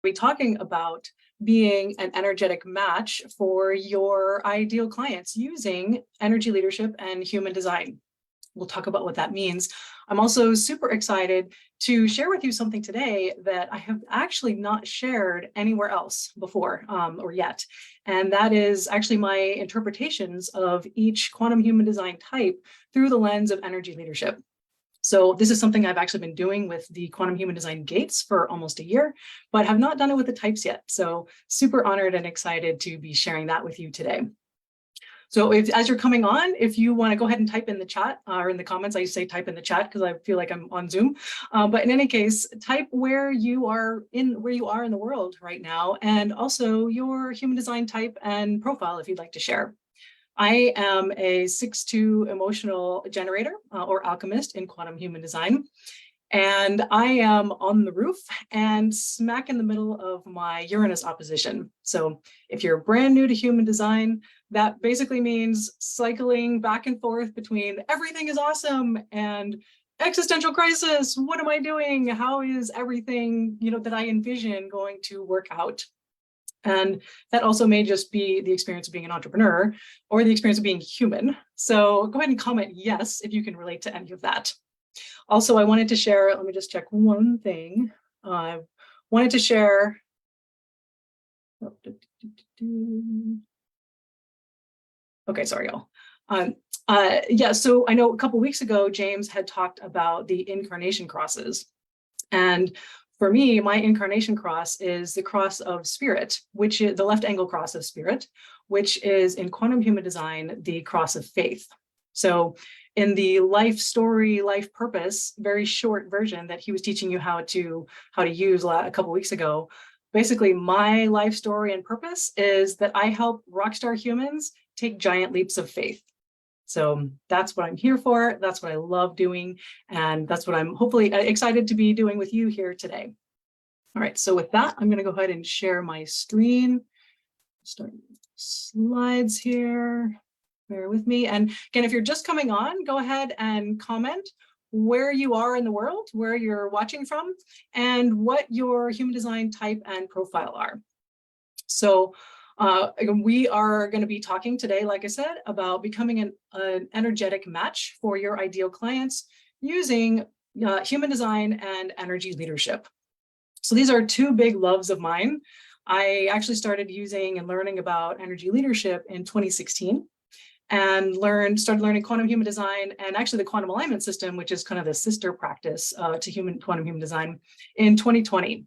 We're talking about being an energetic match for your ideal clients using energy leadership and human design. We'll talk about what that means. I'm also super excited to share with you something today that I have actually not shared anywhere else before or yet. And that is actually my interpretations of each quantum human design type through the lens of energy leadership. So this is something I've actually been doing with the quantum human design gates for almost a year, but have not done it with the types yet. So super honored and excited to be sharing that with you today. So as you're coming on, if you want to go ahead and type in the chat or in the comments, I say type in the chat because I feel like I'm on Zoom. But in any case, type where you are in the world right now, and also your human design type and profile if you'd like to share. I am a 6-2 emotional generator or alchemist in quantum human design. And I am on the roof and smack in the middle of my Uranus opposition. So if you're brand new to human design, that basically means cycling back and forth between everything is awesome and existential crisis. What am I doing? How is everything, that I envision going to work out? And that also may just be the experience of being an entrepreneur or the experience of being human. So go ahead and comment yes if you can relate to any of that. Also, I wanted to share, let me just check one thing. I wanted to share, okay, sorry, y'all. Yeah, so I know a couple weeks ago, James had talked about the incarnation crosses. And for me, my incarnation cross is the cross of spirit, which is the left angle cross of spirit, which is in quantum human design, the cross of faith. So in the life story, life purpose, very short version that he was teaching you how to use a couple weeks ago, basically my life story and purpose is that I help rockstar humans take giant leaps of faith. So that's what I'm here for. That's what I love doing. And that's what I'm hopefully excited to be doing with you here today. All right, so with that, I'm going to go ahead and share my screen. Start slides here. Bear with me. And again, if you're just coming on, go ahead and comment where you are in the world, where you're watching from, and what your human design type and profile are. So we are going to be talking today, like I said, about becoming an energetic match for your ideal clients using human design and energy leadership. So these are two big loves of mine. I actually started using and learning about energy leadership in 2016 and started learning quantum human design and actually the quantum alignment system, which is kind of the sister practice to quantum human design in 2020.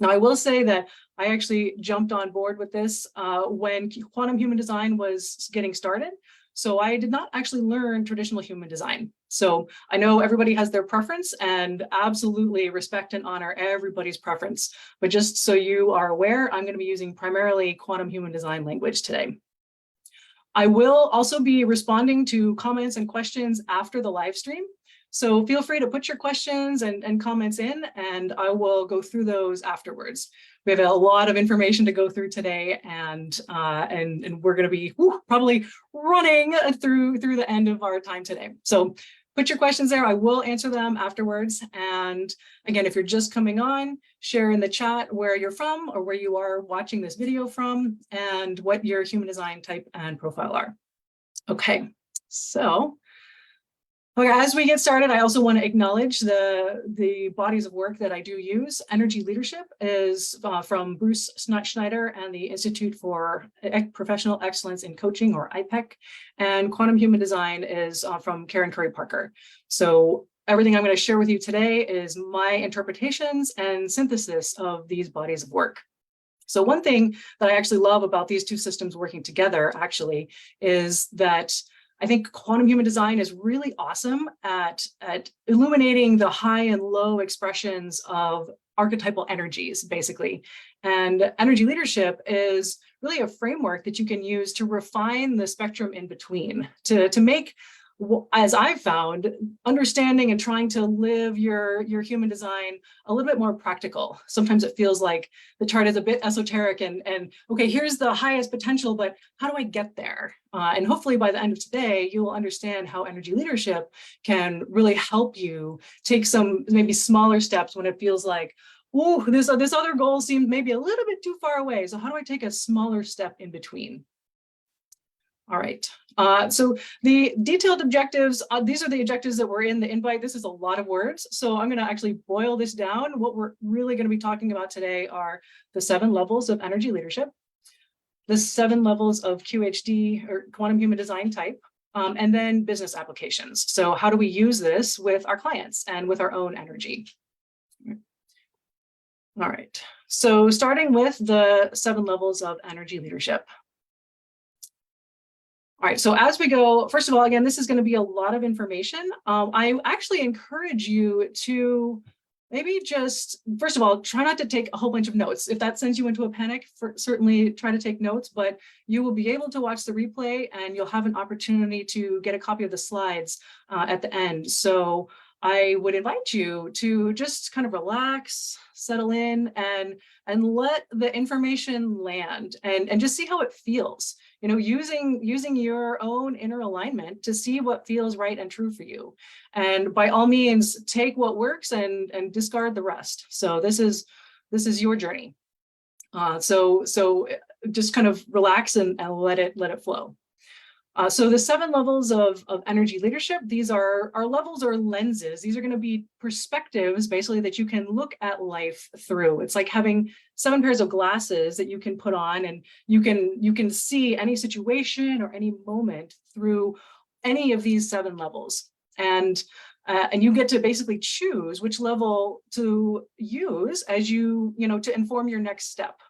Now, I will say that I actually jumped on board with this when quantum human design was getting started. So I did not actually learn traditional human design. So I know everybody has their preference and absolutely respect and honor everybody's preference. But just so you are aware, I'm going to be using primarily quantum human design language today. I will also be responding to comments and questions after the live stream. So feel free to put your questions and comments in, and I will go through those afterwards. We have a lot of information to go through today, and we're going to be probably running through the end of our time today. So put your questions there. I will answer them afterwards. And again, if you're just coming on, share in the chat where you're from or where you are watching this video from and what your human design type and profile are. Okay, so okay, as we get started, I also want to acknowledge the bodies of work that I do use. Energy leadership is from Bruce Schneider and the Institute for Professional Excellence in Coaching, or IPEC, and quantum human design is from Karen Curry Parker. So everything I'm going to share with you today is my interpretations and synthesis of these bodies of work. So one thing that I actually love about these two systems working together actually is that I think quantum human design is really awesome at illuminating the high and low expressions of archetypal energies, basically. And energy leadership is really a framework that you can use to refine the spectrum in between, to make, as I've found, understanding and trying to live your human design a little bit more practical. Sometimes it feels like the chart is a bit esoteric and okay, here's the highest potential, but how do I get there? And hopefully by the end of today, you will understand how energy leadership can really help you take some maybe smaller steps when it feels like, oh, this other goal seemed maybe a little bit too far away. So how do I take a smaller step in between? All right. So the detailed objectives, these are the objectives that were in the invite. This is a lot of words. So I'm going to actually boil this down. What we're really going to be talking about today are the 7 levels of energy leadership, the 7 levels of QHD or quantum human design type, and then business applications. So how do we use this with our clients and with our own energy? All right. So starting with the 7 levels of energy leadership. All right, so as we go, first of all, again, this is going to be a lot of information. I actually encourage you to maybe just, first of all, try not to take a whole bunch of notes. If that sends you into a panic, certainly try to take notes, but you will be able to watch the replay and you'll have an opportunity to get a copy of the slides at the end. So I would invite you to just kind of relax, settle in, and let the information land and just see how it feels. You know, using your own inner alignment to see what feels right and true for you. And by all means, take what works and discard the rest. So this is your journey. So just kind of relax and let it flow. So the 7 levels of energy leadership, these are levels or lenses. These are going to be perspectives, basically, that you can look at life through. It's like having 7 pairs of glasses that you can put on, and you can see any situation or any moment through any of these 7 levels. And you get to basically choose which level to use as to inform your next step.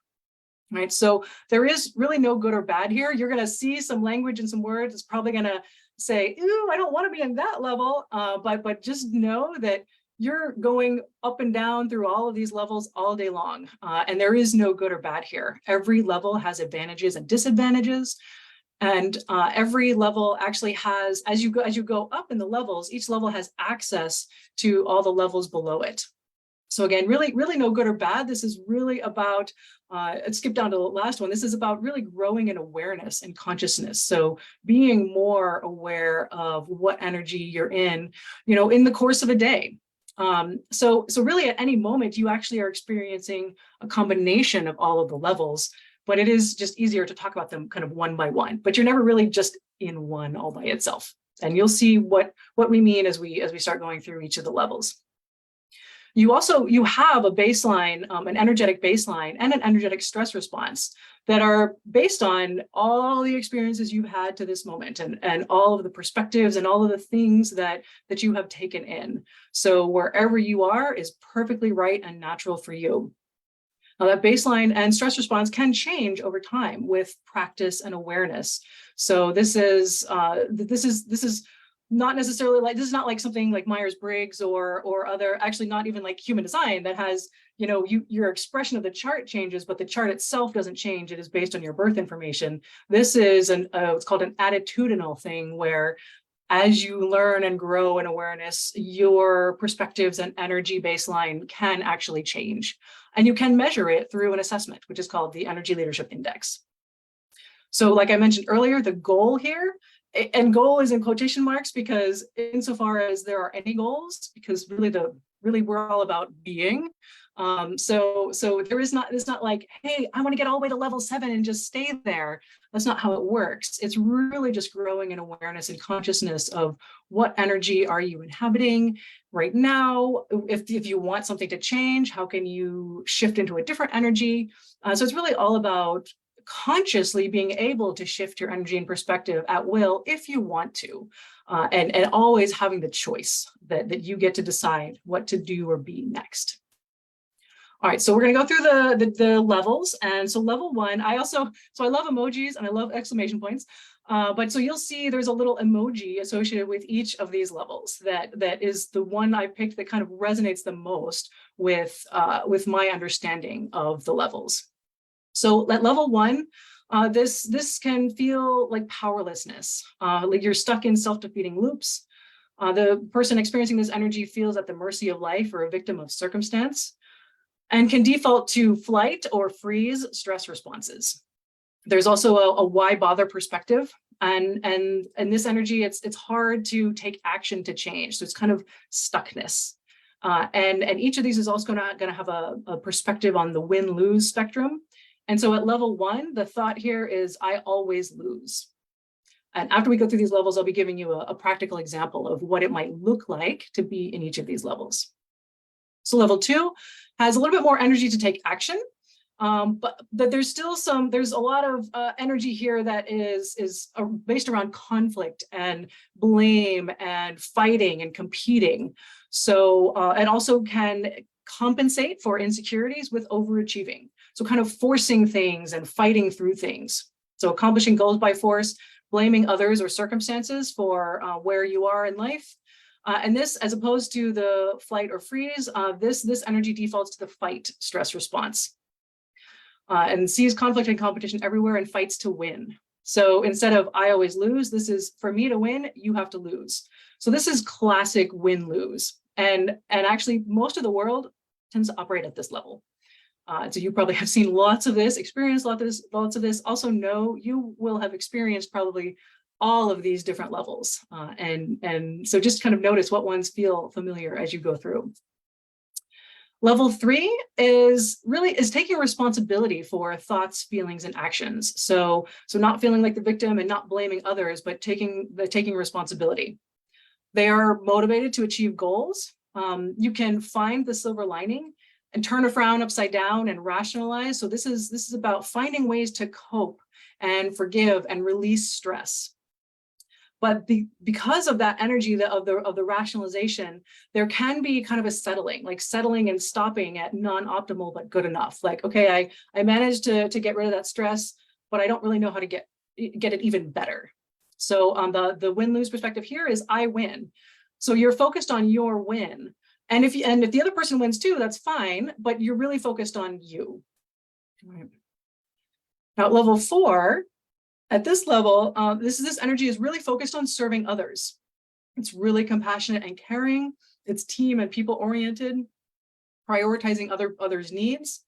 Right, so there is really no good or bad here. You're going to see some language and some words. It's probably going to say, "Ooh, I don't want to be in that level." But just know that you're going up and down through all of these levels all day long, and there is no good or bad here. Every level has advantages and disadvantages, and every level actually has, as you go up in the levels, each level has access to all the levels below it. So again, really no good or bad. This is really about, skip down to the last one. This is about really growing in awareness and consciousness. So being more aware of what energy you're in the course of a day. So really at any moment, you actually are experiencing a combination of all of the levels, but it is just easier to talk about them kind of one by one, but you're never really just in one all by itself. And you'll see what we mean as we start going through each of the levels. You have a baseline, an energetic baseline and an energetic stress response that are based on all the experiences you've had to this moment and all of the perspectives and all of the things that you have taken in. So wherever you are is perfectly right and natural for you. Now that baseline and stress response can change over time with practice and awareness. So this is not necessarily like, this is not like something like Myers-Briggs or other, actually not even like human design that has, your expression of the chart changes, but the chart itself doesn't change. It is based on your birth information. This is it's called an attitudinal thing, where as you learn and grow in awareness, your perspectives and energy baseline can actually change. And you can measure it through an assessment, which is called the Energy Leadership Index. So like I mentioned earlier, the goal here, and goal is in quotation marks because insofar as there are any goals, because really we're all about being. So it's not like, hey, I want to get all the way to level 7 and just stay there. That's not how it works. It's really just growing in awareness and consciousness of what energy are you inhabiting right now. If you want something to change, how can you shift into a different energy? So it's really all about consciously being able to shift your energy and perspective at will if you want to, and always having the choice that you get to decide what to do or be next. All right, so we're going to go through the levels. And so level 1, I love emojis and I love exclamation points. But so you'll see there's a little emoji associated with each of these levels that is the one I picked that kind of resonates the most with my understanding of the levels. So at level 1, this can feel like powerlessness, like you're stuck in self-defeating loops. The person experiencing this energy feels at the mercy of life or a victim of circumstance, and can default to flight or freeze stress responses. There's also a why bother perspective, and this energy, it's hard to take action to change. So it's kind of stuckness. And each of these is also going to have a perspective on the win-lose spectrum. And so at level 1, the thought here is I always lose. And after we go through these levels, I'll be giving you a practical example of what it might look like to be in each of these levels. So level 2 has a little bit more energy to take action, but there's a lot of energy here that is based around conflict and blame and fighting and competing. So, and also can compensate for insecurities with overachieving. So kind of forcing things and fighting through things. So accomplishing goals by force, blaming others or circumstances for where you are in life. And this, as opposed to the flight or freeze, this energy defaults to the fight stress response. And sees conflict and competition everywhere and fights to win. So instead of I always lose, this is for me to win, you have to lose. So this is classic win-lose. And actually most of the world tends to operate at this level. So you probably have seen lots of this, experienced lots of this. Also know you will have experienced probably all of these different levels. And so just kind of notice what ones feel familiar as you go through. Level 3 is taking responsibility for thoughts, feelings, and actions. So not feeling like the victim and not blaming others, but taking responsibility. They are motivated to achieve goals. You can find the silver lining and turn a frown upside down and rationalize. So this is about finding ways to cope and forgive and release stress. But because of that energy of the rationalization, there can be kind of a settling and stopping at non-optimal but good enough. Like, okay, I managed to get rid of that stress, but I don't really know how to get it even better. So the win-lose perspective here is I win. So you're focused on your win. And if the other person wins too, that's fine, but you're really focused on you. Right. Now at level 4, at this level, this energy is really focused on serving others. It's really compassionate and caring. It's team and people oriented, prioritizing others' needs.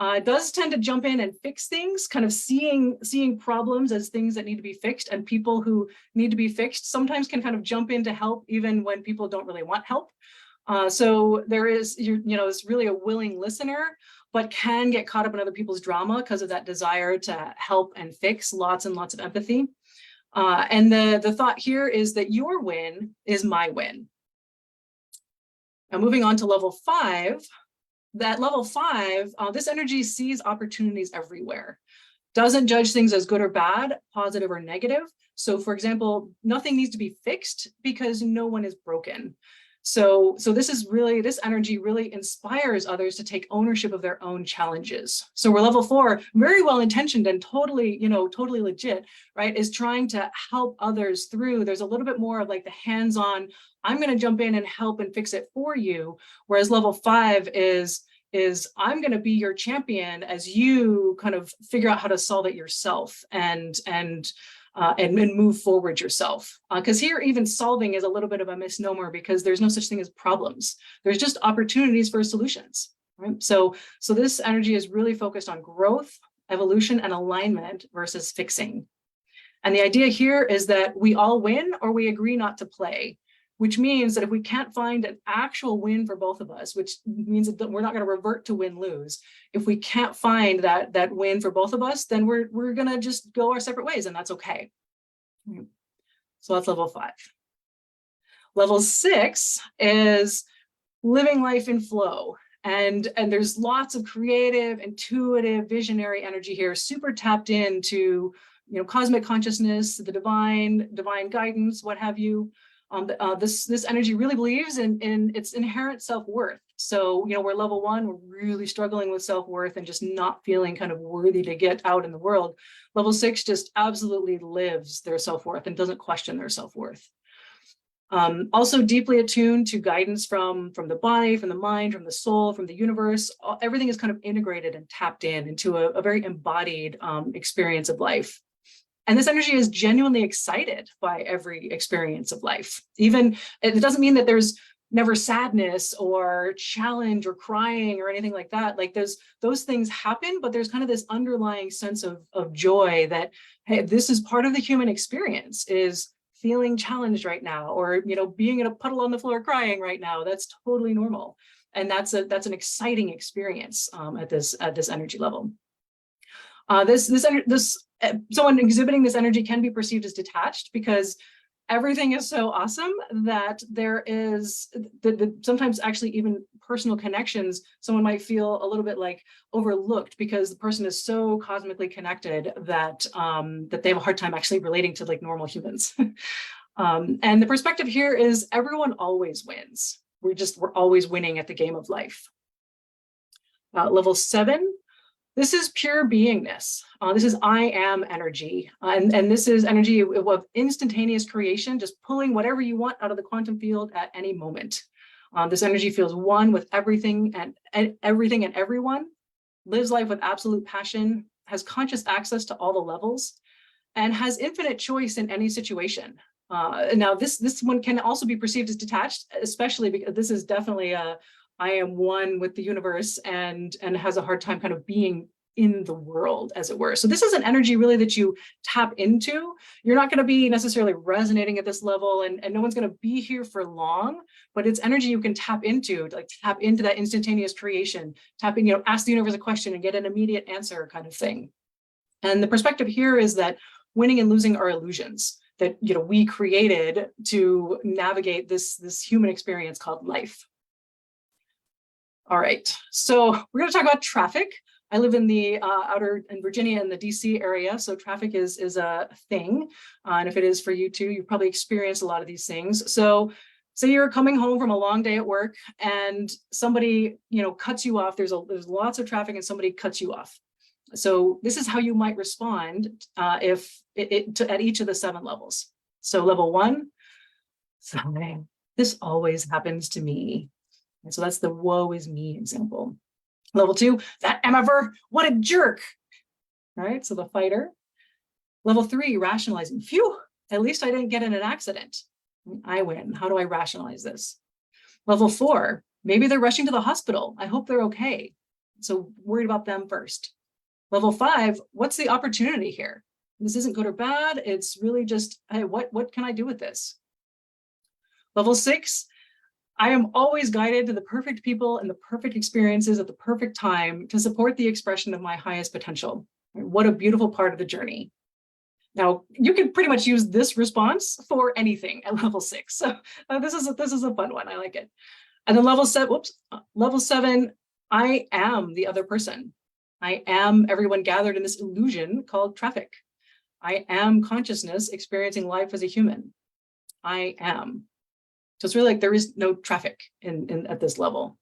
It does tend to jump in and fix things, kind of seeing problems as things that need to be fixed, and people who need to be fixed sometimes can kind of jump in to help even when people don't really want help. So there is, it's really a willing listener, but can get caught up in other people's drama because of that desire to help and fix, lots and lots of empathy. And the thought here is that your win is my win. Now moving on to level 5, that level 5, this energy sees opportunities everywhere. Doesn't judge things as good or bad, positive or negative. So for example, nothing needs to be fixed because no one is broken. So this energy really inspires others to take ownership of their own challenges. So we're level 4, very well intentioned and totally legit, right? Is trying to help others through. There's a little bit more of like the hands-on, I'm going to jump in and help and fix it for you. Whereas level 5 is I'm going to be your champion as you kind of figure out how to solve it yourself and move forward yourself. Because here even solving is a little bit of a misnomer because there's no such thing as problems. There's just opportunities for solutions, right? So this energy is really focused on growth, evolution, and alignment versus fixing. And the idea here is that we all win or we agree not to play, which means that if we can't find an actual win for both of us, which means that we're not going to revert to win-lose. If we can't find that win for both of us, then we're going to just go our separate ways, and that's okay. So that's level 5. Level 6 is living life in flow. And there's lots of creative, intuitive, visionary energy here, super tapped into, cosmic consciousness, the divine guidance, what have you. This energy really believes in its inherent self-worth. So, we're level 1, we're really struggling with self-worth and just not feeling kind of worthy to get out in the world. Level 6 just absolutely lives their self-worth and doesn't question their self-worth. Also deeply attuned to guidance from the body, from the mind, from the soul, from the universe. Everything is kind of integrated and tapped into a very embodied experience of life. And this energy is genuinely excited by every experience of life. Even, it doesn't mean that there's never sadness or challenge or crying or anything like that. Like those things happen, but there's kind of this underlying sense of joy that, hey, this is part of the human experience, is feeling challenged right now, or being in a puddle on the floor crying right now. That's totally normal, and that's an exciting experience at this energy level. Someone exhibiting this energy can be perceived as detached because everything is so awesome that there is sometimes actually even personal connections. Someone might feel a little bit like overlooked because the person is so cosmically connected that that they have a hard time actually relating to like normal humans. And the perspective here is everyone always wins. We're always winning at the game of life. Level 7. This is pure beingness. This is I am energy. And this is energy of instantaneous creation, just pulling whatever you want out of the quantum field at any moment. This energy feels one with everything and everyone, lives life with absolute passion, has conscious access to all the levels, and has infinite choice in any situation. Now, this one can also be perceived as detached, especially because this is definitely I am one with the universe and has a hard time kind of being in the world, as it were. So this is an energy really that you tap into. You're not going to be necessarily resonating at this level, and no one's going to be here for long, but it's energy you can tap into, like tap into that instantaneous creation, ask the universe a question and get an immediate answer kind of thing. And the perspective here is that winning and losing are illusions that we created to navigate this human experience called life. All right, so we're going to talk about traffic. I live in the in Virginia in the DC area, so traffic is a thing. And if it is for you too, you've probably experienced a lot of these things. So say you're coming home from a long day at work and somebody cuts you off. There's lots of traffic and somebody cuts you off. So this is how you might respond at each of the 7 levels. So level 1, sorry, this always happens to me. And so that's the woe is me example. Level 2, that MFer, what a jerk. All right, so the fighter. Level 3, rationalizing. Phew, at least I didn't get in an accident. I win. How do I rationalize this? Level 4, maybe they're rushing to the hospital. I hope they're okay. So worried about them first. Level 5, what's the opportunity here? This isn't good or bad. It's really just, hey, what can I do with this? Level 6, I am always guided to the perfect people and the perfect experiences at the perfect time to support the expression of my highest potential. What a beautiful part of the journey. Now, you can pretty much use this response for anything at level 6. So this is a fun one. I like it. And then level 7, I am the other person. I am everyone gathered in this illusion called traffic. I am consciousness experiencing life as a human. I am. So it's really like there is no traffic at this level.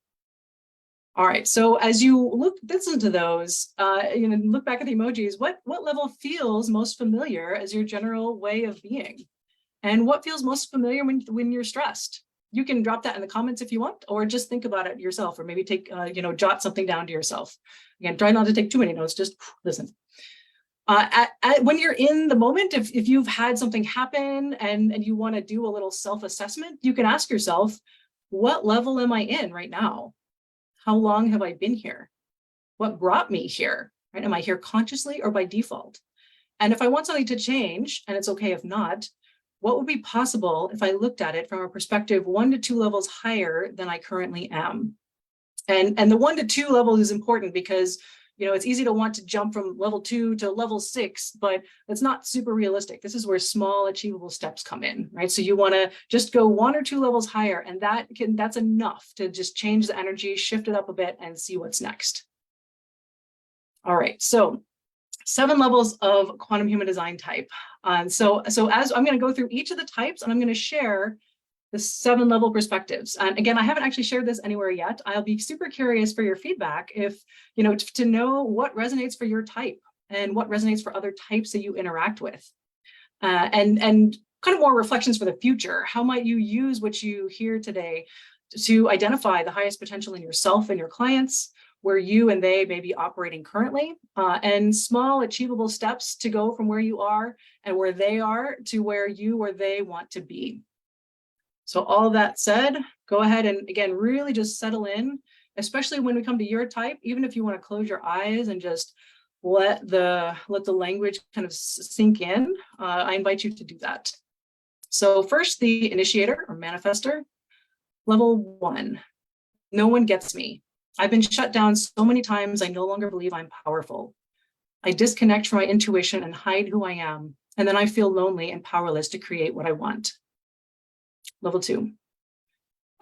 All right, so as you listen to those, look back at the emojis, what level feels most familiar as your general way of being? And what feels most familiar when you're stressed? You can drop that in the comments if you want, or just think about it yourself, or maybe take, jot something down to yourself. Again, try not to take too many notes, just listen. When you're in the moment, if you've had something happen and you want to do a little self-assessment, you can ask yourself, what level am I in right now? How long have I been here? What brought me here? Right? Am I here consciously or by default? And if I want something to change, and it's okay if not, what would be possible if I looked at it from a perspective 1 to 2 levels higher than I currently am? And the 1 to 2 level is important because it's easy to want to jump from level 2 to level 6, but it's not super realistic. This is where small achievable steps come in, right? So you want to just go 1 or 2 levels higher, and that's enough to just change the energy, shift it up a bit, and see what's next. All right, so 7 levels of quantum human design type. So as I'm going to go through each of the types, and I'm going to share the 7 level perspectives. And again, I haven't actually shared this anywhere yet. I'll be super curious for your feedback to know what resonates for your type and what resonates for other types that you interact with. And kind of more reflections for the future. How might you use what you hear today to identify the highest potential in yourself and your clients, where you and they may be operating currently, and small achievable steps to go from where you are and where they are to where you or they want to be. So all that said, go ahead and again, really just settle in, especially when we come to your type, even if you want to close your eyes and just let the language kind of sink in, I invite you to do that. So first, the initiator or manifester. Level 1, no one gets me. I've been shut down so many times, I no longer believe I'm powerful. I disconnect from my intuition and hide who I am, and then I feel lonely and powerless to create what I want. Level 2,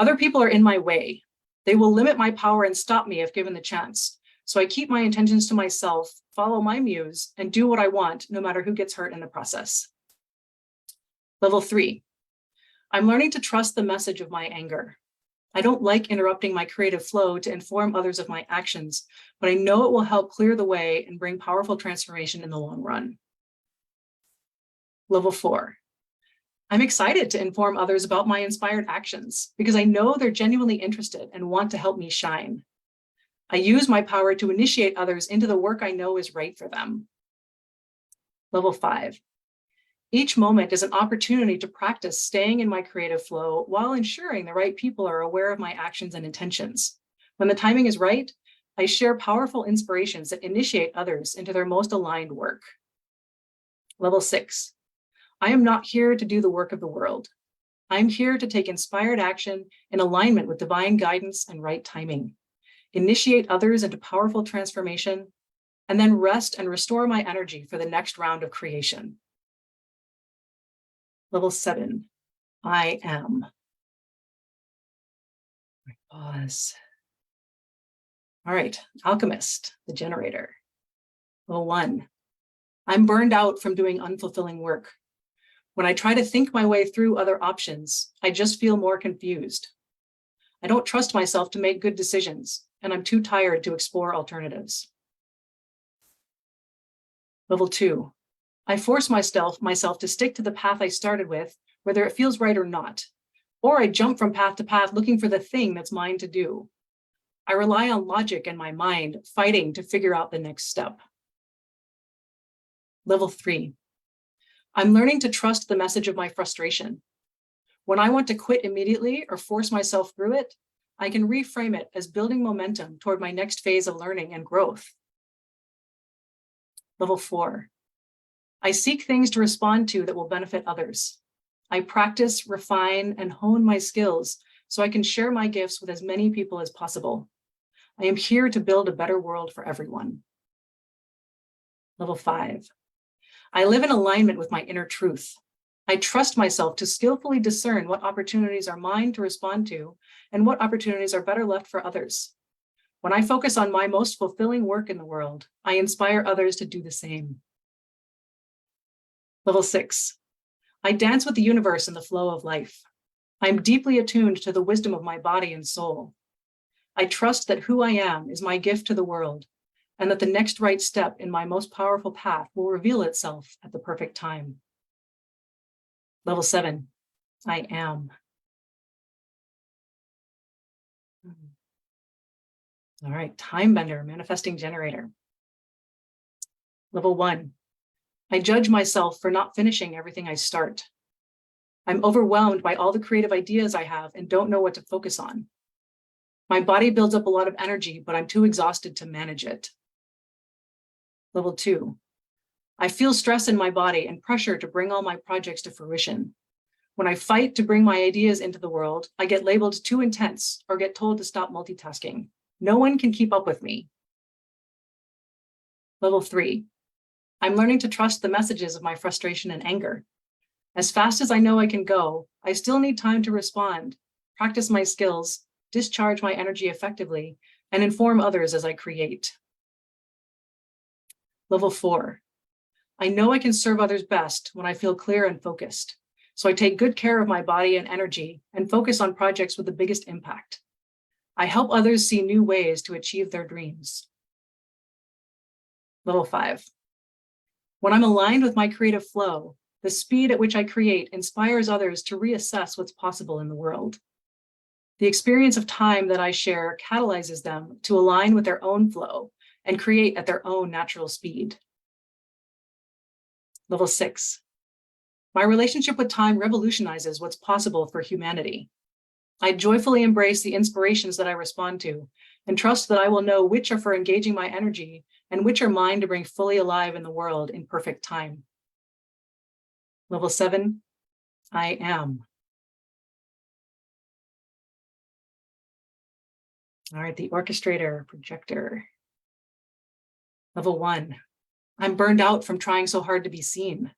other people are in my way. They will limit my power and stop me if given the chance. So I keep my intentions to myself, follow my muse, and do what I want, no matter who gets hurt in the process. Level 3, I'm learning to trust the message of my anger. I don't like interrupting my creative flow to inform others of my actions, but I know it will help clear the way and bring powerful transformation in the long run. Level 4, I'm excited to inform others about my inspired actions because I know they're genuinely interested and want to help me shine. I use my power to initiate others into the work I know is right for them. Level 5, each moment is an opportunity to practice staying in my creative flow while ensuring the right people are aware of my actions and intentions. When the timing is right, I share powerful inspirations that initiate others into their most aligned work. Level 6, I am not here to do the work of the world. I'm here to take inspired action in alignment with divine guidance and right timing, initiate others into powerful transformation, and then rest and restore my energy for the next round of creation. Level 7, I am. Pause. All right, alchemist, the generator. Level 1, I'm burned out from doing unfulfilling work. When I try to think my way through other options, I just feel more confused. I don't trust myself to make good decisions, and I'm too tired to explore alternatives. Level 2, I force myself to stick to the path I started with, whether it feels right or not, or I jump from path to path looking for the thing that's mine to do. I rely on logic and my mind, fighting to figure out the next step. Level 3, I'm learning to trust the message of my frustration. When I want to quit immediately or force myself through it, I can reframe it as building momentum toward my next phase of learning and growth. Level 4, I seek things to respond to that will benefit others. I practice, refine, and hone my skills so I can share my gifts with as many people as possible. I am here to build a better world for everyone. Level 5, I live in alignment with my inner truth. I trust myself to skillfully discern what opportunities are mine to respond to and what opportunities are better left for others. When I focus on my most fulfilling work in the world, I inspire others to do the same. Level 6, I dance with the universe in the flow of life. I am deeply attuned to the wisdom of my body and soul. I trust that who I am is my gift to the world, and that the next right step in my most powerful path will reveal itself at the perfect time. Level 7, I am. All right, time bender, manifesting generator. Level 1, I judge myself for not finishing everything I start. I'm overwhelmed by all the creative ideas I have and don't know what to focus on. My body builds up a lot of energy, but I'm too exhausted to manage it. Level 2, I feel stress in my body and pressure to bring all my projects to fruition. When I fight to bring my ideas into the world, I get labeled too intense or get told to stop multitasking. No one can keep up with me. Level 3, I'm learning to trust the messages of my frustration and anger. As fast as I know I can go, I still need time to respond, practice my skills, discharge my energy effectively, and inform others as I create. Level 4, I know I can serve others best when I feel clear and focused. So I take good care of my body and energy and focus on projects with the biggest impact. I help others see new ways to achieve their dreams. Level 5, when I'm aligned with my creative flow, the speed at which I create inspires others to reassess what's possible in the world. The experience of time that I share catalyzes them to align with their own flow and create at their own natural speed. Level 6, my relationship with time revolutionizes what's possible for humanity. I joyfully embrace the inspirations that I respond to and trust that I will know which are for engaging my energy and which are mine to bring fully alive in the world in perfect time. Level 7, I am. All right, the orchestrator, projector. Level 1, I'm burned out from trying so hard to be seen.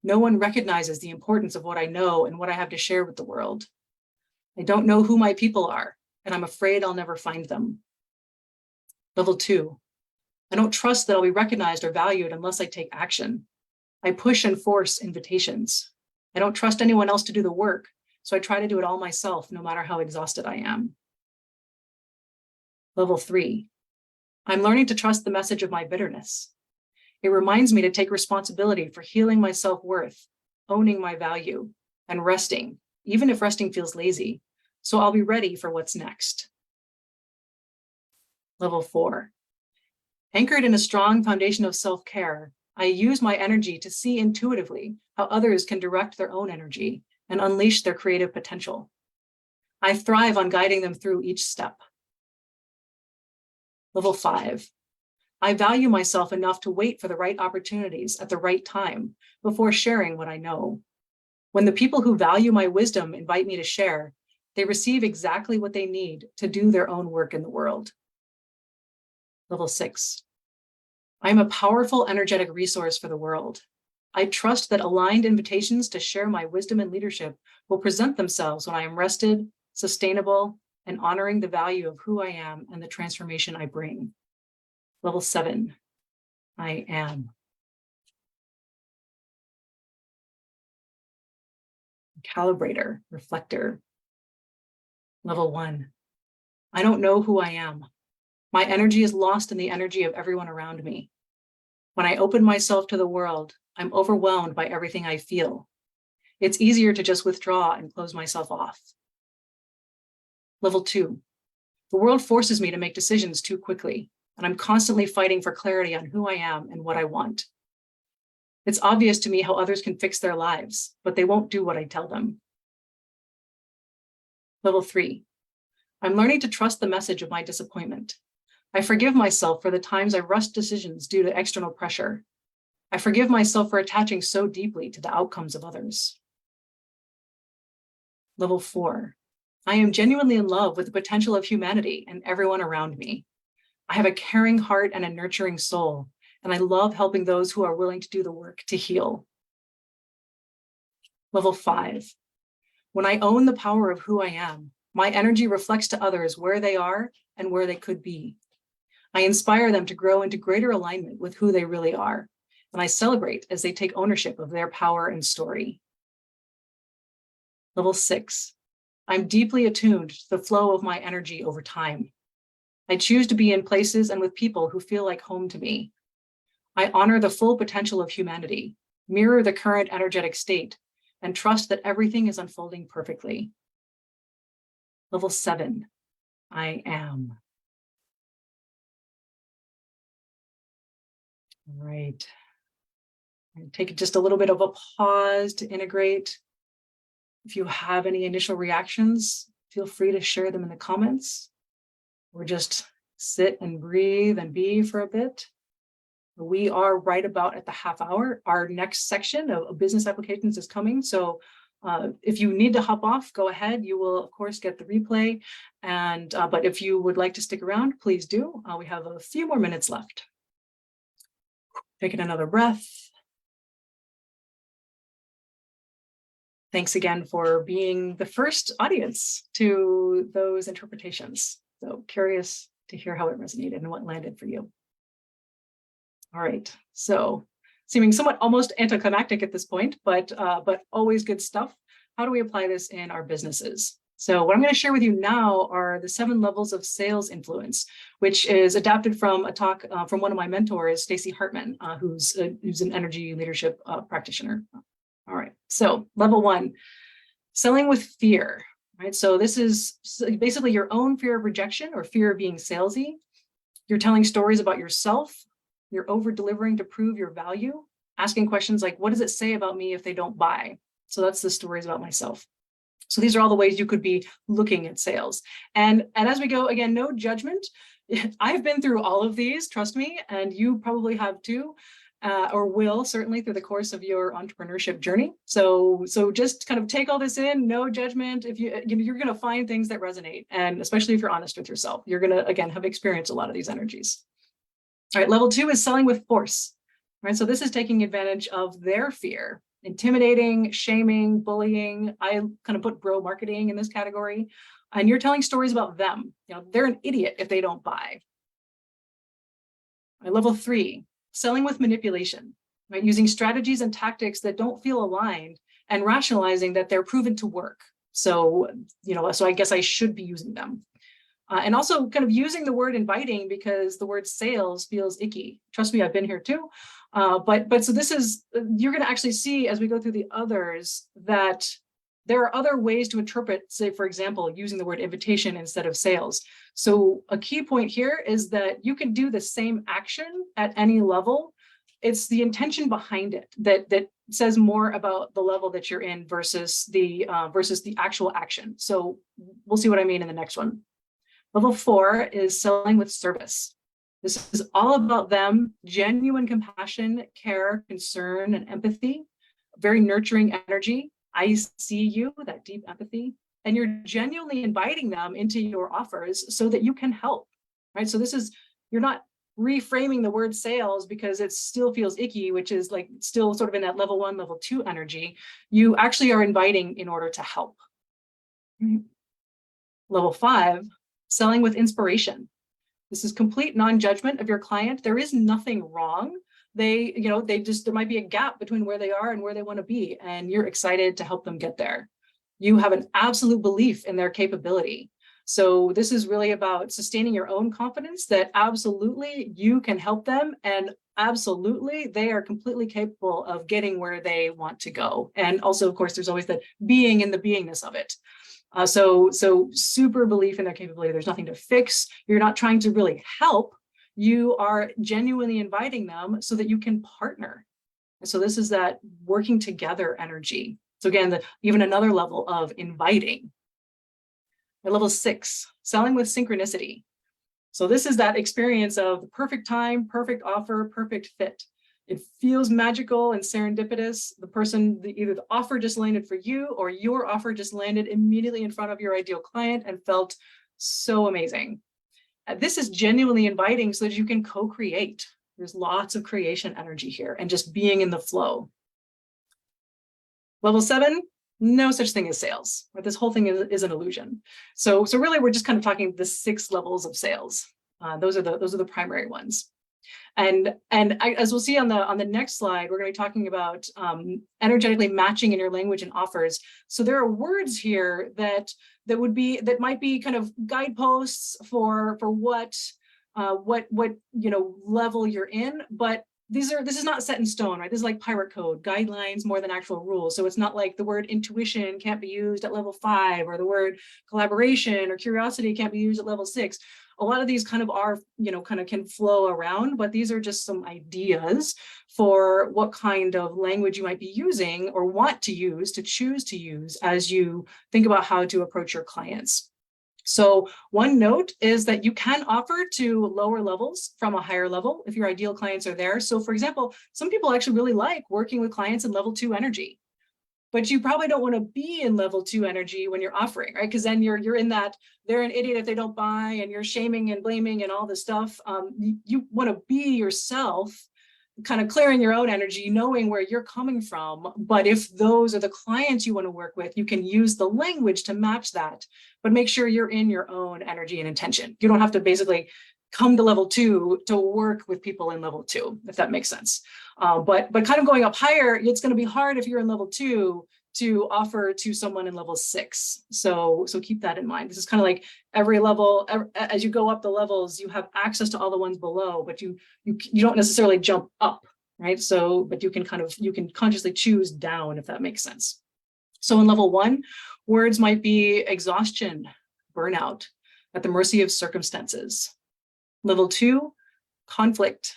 No one recognizes the importance of what I know and what I have to share with the world. I don't know who my people are, and I'm afraid I'll never find them. Level 2, I don't trust that I'll be recognized or valued unless I take action. I push and force invitations. I don't trust anyone else to do the work, so I try to do it all myself, no matter how exhausted I am. Level 3, I'm learning to trust the message of my bitterness. It reminds me to take responsibility for healing my self-worth, owning my value, and resting, even if resting feels lazy, so I'll be ready for what's next. Level 4, anchored in a strong foundation of self-care, I use my energy to see intuitively how others can direct their own energy and unleash their creative potential. I thrive on guiding them through each step. Level 5, I value myself enough to wait for the right opportunities at the right time before sharing what I know. When the people who value my wisdom invite me to share, they receive exactly what they need to do their own work in the world. Level 6, I'm a powerful, energetic resource for the world. I trust that aligned invitations to share my wisdom and leadership will present themselves when I am rested, sustainable, and honoring the value of who I am and the transformation I bring. Level 7, I am. Calibrator, reflector. Level 1, I don't know who I am. My energy is lost in the energy of everyone around me. When I open myself to the world, I'm overwhelmed by everything I feel. It's easier to just withdraw and close myself off. Level 2, the world forces me to make decisions too quickly, and I'm constantly fighting for clarity on who I am and what I want. It's obvious to me how others can fix their lives, but they won't do what I tell them. Level 3, I'm learning to trust the message of my disappointment. I forgive myself for the times I rushed decisions due to external pressure. I forgive myself for attaching so deeply to the outcomes of others. Level 4, I am genuinely in love with the potential of humanity and everyone around me. I have a caring heart and a nurturing soul, and I love helping those who are willing to do the work to heal. Level 5, when I own the power of who I am, my energy reflects to others where they are and where they could be. I inspire them to grow into greater alignment with who they really are, and I celebrate as they take ownership of their power and story. Level 6, I'm deeply attuned to the flow of my energy over time. I choose to be in places and with people who feel like home to me. I honor the full potential of humanity, mirror the current energetic state, and trust that everything is unfolding perfectly. Level 7, I am. All right. And take just a little bit of a pause to integrate. If you have any initial reactions, feel free to share them in the comments, or just sit and breathe and be for a bit. We are right about at the half hour. Our next section of business applications is coming. So if you need to hop off, go ahead. You will, of course, get the replay. And but if you would like to stick around, please do. We have a few more minutes left. Taking another breath. Thanks again for being the first audience to those interpretations. So curious to hear how it resonated and what landed for you. All right, so seeming somewhat almost anticlimactic at this point, but always good stuff. How do we apply this in our businesses? So what I'm going to share with you now are the 7 levels of sales influence, which is adapted from a talk from one of my mentors, Stacey Hartman, who's an energy leadership practitioner. All right, so level 1, selling with fear. Right, so this is basically your own fear of rejection or fear of being salesy. You're telling stories about yourself. You're over-delivering to prove your value, asking questions like, what does it say about me if they don't buy? So that's the stories about myself. So these are all the ways you could be looking at sales. And as we go, again, no judgment. I've been through all of these, trust me, and you probably have too. or will certainly through the course of your entrepreneurship journey. So just kind of take all this in, no judgment. If you're going to find things that resonate, and especially if you're honest with yourself, you're going to, again, have experienced a lot of these energies. All right, level 2 is selling with force. Right, so this is taking advantage of their fear, intimidating, shaming, bullying. I kind of put bro marketing in this category, and you're telling stories about them. They're an idiot if they don't buy. All right, level 3. Selling with manipulation, right? Using strategies and tactics that don't feel aligned and rationalizing that they're proven to work. So I guess I should be using them. And also kind of using the word inviting because the word sales feels icky. Trust me, I've been here too. But so this is, you're going to actually see as we go through the others that there are other ways to interpret, say, for example, using the word invitation instead of sales. So a key point here is that you can do the same action at any level. It's the intention behind it that says more about the level that you're in versus the actual action. So we'll see what I mean in the next one. Level 4 is selling with service. This is all about them, genuine compassion, care, concern, and empathy, very nurturing energy. I see you, that deep empathy, and you're genuinely inviting them into your offers so that you can help, right? So this is, you're not reframing the word sales because it still feels icky, which is like still sort of in that level 1, level 2 energy. You actually are inviting in order to help. Right? Level 5, selling with inspiration. This is complete non-judgment of your client. There is nothing wrong. There might be a gap between where they are and where they want to be, and you're excited to help them get there. You have an absolute belief in their capability. So this is really about sustaining your own confidence that absolutely you can help them, and absolutely they are completely capable of getting where they want to go. And also, of course, there's always the being in the beingness of it. So super belief in their capability. There's nothing to fix. You're not trying to really help. You are genuinely inviting them so that you can partner. And so this is that working together energy. So again, even another level of inviting. At level 6, selling with synchronicity. So this is that experience of the perfect time, perfect offer, perfect fit. It feels magical and serendipitous. Either the offer just landed for you or your offer just landed immediately in front of your ideal client and felt so amazing. This is genuinely inviting so that you can co-create. There's lots of creation energy here and just being in the flow. Level 7, no such thing as sales. Right? This whole thing is an illusion. So really, we're just kind of talking the 6 levels of sales. Those are the primary ones. And as we'll see on the next slide, we're going to be talking about energetically matching in your language and offers. So there are words here that might be kind of guideposts for what level you're in, but this is not set in stone, right? This is like pirate code, guidelines more than actual rules. So it's not like the word intuition can't be used at level 5, or the word collaboration or curiosity can't be used at level 6. A lot of these kind of are, kind of can flow around, but these are just some ideas for what kind of language you might be using or want to use, to choose to use as you think about how to approach your clients. So one note is that you can offer to lower levels from a higher level if your ideal clients are there. So for example, some people actually really like working with clients in level 2 energy, but you probably don't want to be in level 2 energy when you're offering, right? Because then you're in that, they're an idiot if they don't buy, and you're shaming and blaming and all this stuff. You want to be yourself, kind of clearing your own energy, knowing where you're coming from. But if those are the clients you want to work with, you can use the language to match that, but make sure you're in your own energy and intention. You don't have to basically come to level 2 to work with people in level 2, if that makes sense. But kind of going up higher, it's going to be hard if you're in level 2 to offer to someone in level 6. So keep that in mind. This is kind of like every level, as you go up the levels, you have access to all the ones below, but you don't necessarily jump up, right? So, but you can consciously choose down, if that makes sense. So in level 1, words might be exhaustion, burnout, at the mercy of circumstances. Level 2, conflict,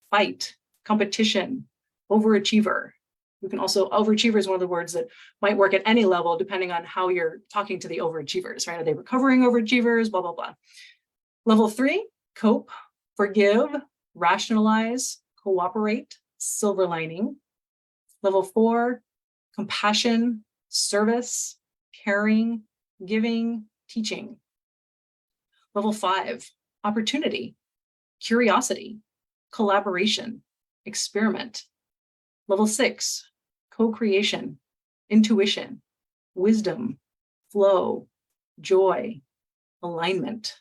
fight, competition, overachiever. You can also, overachiever is one of the words that might work at any level, depending on how you're talking to the overachievers, right? Are they recovering overachievers, blah, blah, blah. Level 3, cope, forgive, rationalize, cooperate, silver lining. Level 4, compassion, service, caring, giving, teaching. Level 5, opportunity, curiosity, collaboration, experiment. Level 6, co-creation, intuition, wisdom, flow, joy, alignment.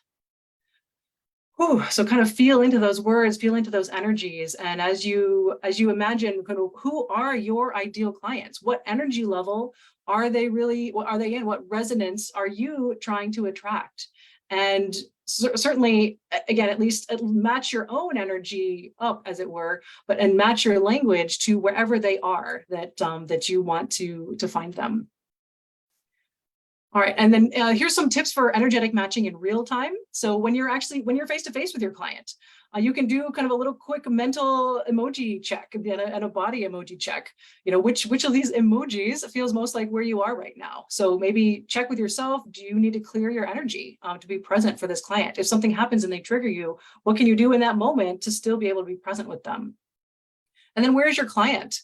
Whew, so kind of feel into those words, feel into those energies. And as you imagine, kind of, who are your ideal clients? What energy level are they really, what are they in? What resonance are you trying to attract? And certainly, again, at least match your own energy up, as it were, and match your language to wherever they are that you want to find them. All right, and then here's some tips for energetic matching in real time. So when you're face to face with your client, you can do kind of a little quick mental emoji check and a body emoji check. You know, which of these emojis feels most like where you are right now. So maybe check with yourself. Do you need to clear your energy to be present for this client? If something happens and they trigger you, what can you do in that moment to still be able to be present with them? And then where's your client?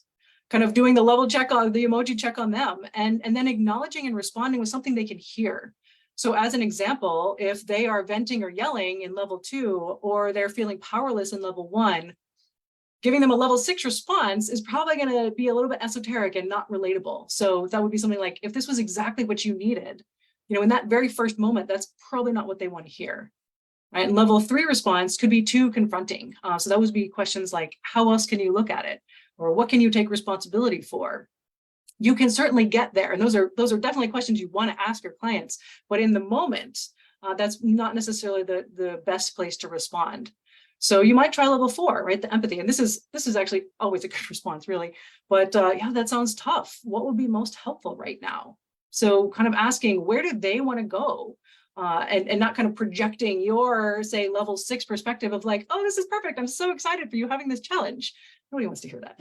Kind of doing the level check on the emoji check on them, and then acknowledging and responding with something they can hear. So as an example, if they are venting or yelling in level 2, or they're feeling powerless in level 1, giving them a level 6 response is probably going to be a little bit esoteric and not relatable. So that would be something like, if this was exactly what you needed, you know, in that very first moment, that's probably not what they want to hear. Right? And level 3 response could be too confronting. So that would be questions like, how else can you look at it? Or what can you take responsibility for? You can certainly get there. And those are definitely questions you want to ask your clients. But in the moment, that's not necessarily the best place to respond. So you might try level 4, right? The empathy. And this is actually always a good response, really. But yeah, that sounds tough. What would be most helpful right now? So kind of asking, where do they want to go? And not kind of projecting your, say, level 6 perspective of like, oh, this is perfect. I'm so excited for you having this challenge. Nobody wants to hear that.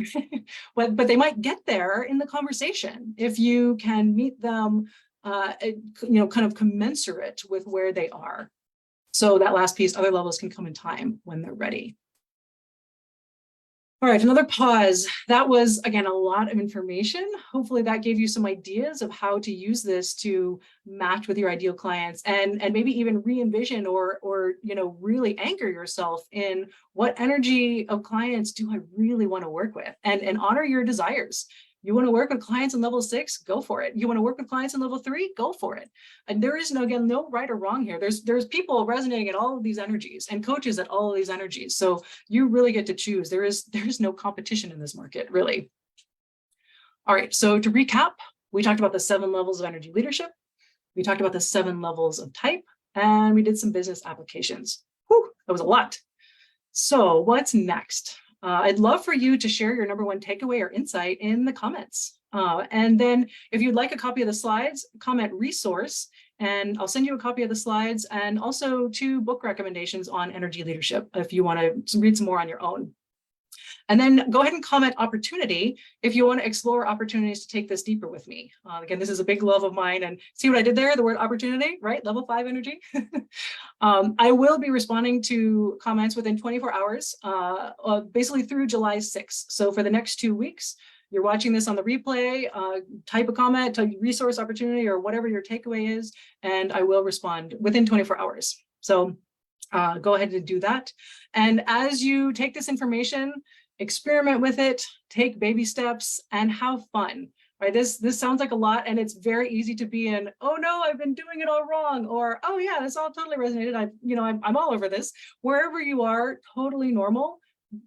but they might get there in the conversation if you can meet them, kind of commensurate with where they are. So that last piece, other levels can come in time when they're ready. All right, another pause. That was, again, a lot of information. Hopefully that gave you some ideas of how to use this to match with your ideal clients, and maybe even re-envision or really anchor yourself in what energy of clients do I really want to work with, and honor your desires. You want to work with clients in level 6, go for it. You want to work with clients in level 3, go for it. And there is no right or wrong here. There's people resonating at all of these energies and coaches at all of these energies. So you really get to choose. There is no competition in this market, really. All right, so to recap, we talked about the 7 levels of energy leadership. We talked about the 7 levels of type, and we did some business applications. Whew, that was a lot. So what's next? I'd love for you to share your #1 takeaway or insight in the comments. And then if you'd like a copy of the slides, comment resource, and I'll send you a copy of the slides and also 2 book recommendations on energy leadership if you want to read some more on your own. And then go ahead and comment opportunity if you want to explore opportunities to take this deeper with me. Again, this is a big love of mine. And see what I did there? The word opportunity, right? Level 5 energy. I will be responding to comments within 24 hours, basically through July 6th. So for the next 2 weeks, you're watching this on the replay, type a comment, type resource opportunity, or whatever your takeaway is, and I will respond within 24 hours. So go ahead and do that. And as you take this information, experiment with it, take baby steps, and have fun. Right? This sounds like a lot, and it's very easy to be in, oh no, I've been doing it all wrong, or oh yeah, this all totally resonated. I'm all over this. Wherever you are, totally normal,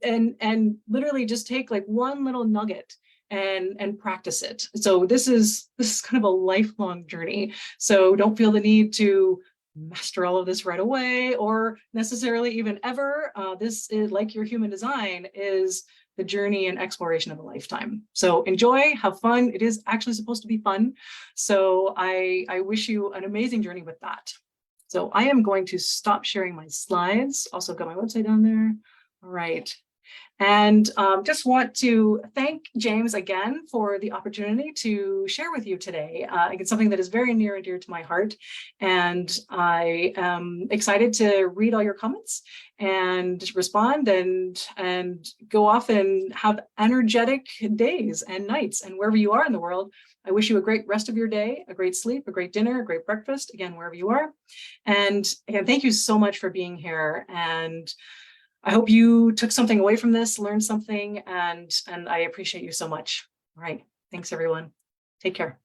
and literally just take like one little nugget and practice it. So this is kind of a lifelong journey. So don't feel the need to master all of this right away, or necessarily even ever. This is, like your human design, is the journey and exploration of a lifetime. So enjoy, have fun. It is actually supposed to be fun. So I wish you an amazing journey with that. So I am going to stop sharing my slides. Also got my website down there. All right. And just want to thank James again for the opportunity to share with you today. It's something that is very near and dear to my heart. And I am excited to read all your comments and respond and go off and have energetic days and nights. And wherever you are in the world, I wish you a great rest of your day, a great sleep, a great dinner, a great breakfast, again, wherever you are. And again, thank you so much for being here. And I hope you took something away from this, learned something, and I appreciate you so much. All right. Thanks, everyone. Take care.